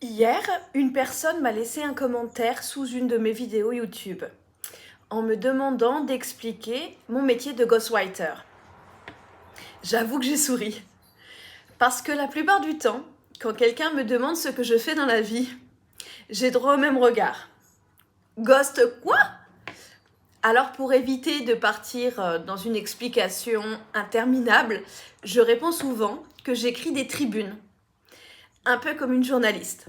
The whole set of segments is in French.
Hier, une personne m'a laissé un commentaire sous une de mes vidéos YouTube en me demandant d'expliquer mon métier de ghostwriter. J'avoue que j'ai souri parce que la plupart du temps, quand quelqu'un me demande ce que je fais dans la vie, j'ai droit au même regard. Ghost quoi? Alors pour éviter de partir dans une explication interminable, je réponds souvent que j'écris des tribunes, un peu comme une journaliste.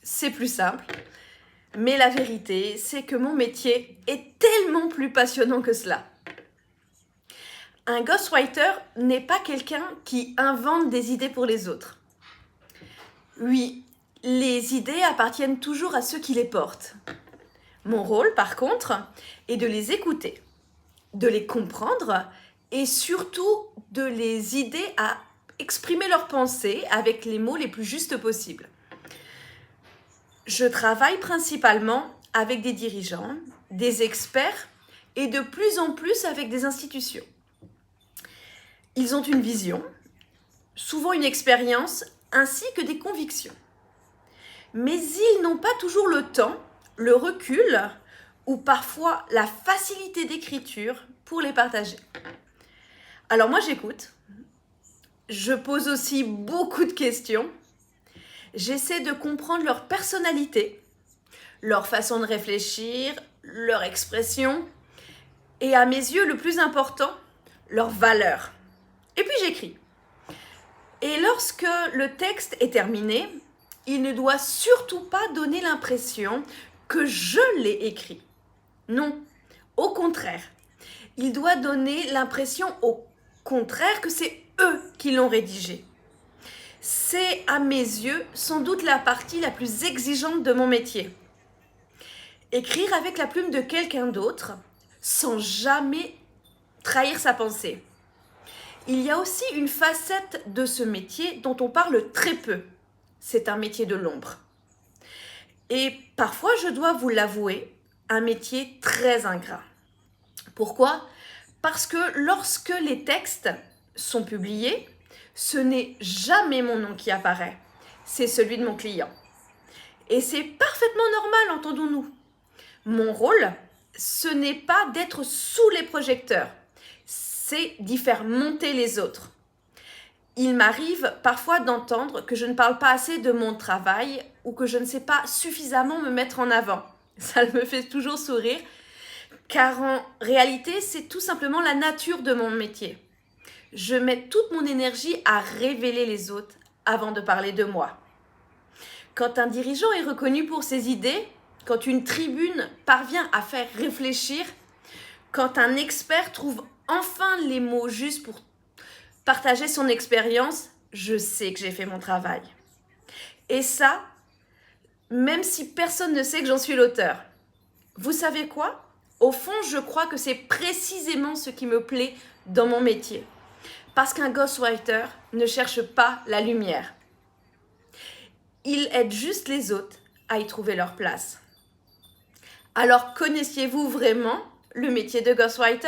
C'est plus simple. Mais la vérité, c'est que mon métier est tellement plus passionnant que cela. Un ghostwriter n'est pas quelqu'un qui invente des idées pour les autres. Oui, les idées appartiennent toujours à ceux qui les portent. Mon rôle, par contre, est de les écouter, de les comprendre et surtout de les aider à exprimer leurs pensées avec les mots les plus justes possibles. Je travaille principalement avec des dirigeants, des experts et de plus en plus avec des institutions. Ils ont une vision, souvent une expérience, ainsi que des convictions. Mais ils n'ont pas toujours le temps, le recul ou parfois la facilité d'écriture pour les partager. Alors moi j'écoute, je pose aussi beaucoup de questions. J'essaie de comprendre leur personnalité, leur façon de réfléchir, leur expression et à mes yeux, le plus important, leur valeur. Et puis j'écris. Et lorsque le texte est terminé, il ne doit surtout pas donner l'impression que je l'ai écrit. Non, au contraire. Il doit donner l'impression au contraire que c'est eux qui l'ont rédigé. C'est, à mes yeux, sans doute la partie la plus exigeante de mon métier. Écrire avec la plume de quelqu'un d'autre, sans jamais trahir sa pensée. Il y a aussi une facette de ce métier dont on parle très peu. C'est un métier de l'ombre. Et parfois, je dois vous l'avouer, un métier très ingrat. Pourquoi? Parce que lorsque les textes sont publiés, ce n'est jamais mon nom qui apparaît, c'est celui de mon client. Et c'est parfaitement normal, entendons-nous. Mon rôle, ce n'est pas d'être sous les projecteurs, c'est d'y faire monter les autres. Il m'arrive parfois d'entendre que je ne parle pas assez de mon travail ou que je ne sais pas suffisamment me mettre en avant. Ça me fait toujours sourire, car en réalité, c'est tout simplement la nature de mon métier. Je mets toute mon énergie à révéler les autres avant de parler de moi. Quand un dirigeant est reconnu pour ses idées, quand une tribune parvient à faire réfléchir, quand un expert trouve enfin les mots justes pour partager son expérience, je sais que j'ai fait mon travail. Et ça, même si personne ne sait que j'en suis l'auteur. Vous savez quoi? Au fond, je crois que c'est précisément ce qui me plaît dans mon métier. Parce qu'un ghostwriter ne cherche pas la lumière. Il aide juste les autres à y trouver leur place. Alors, connaissiez-vous vraiment le métier de ghostwriter ?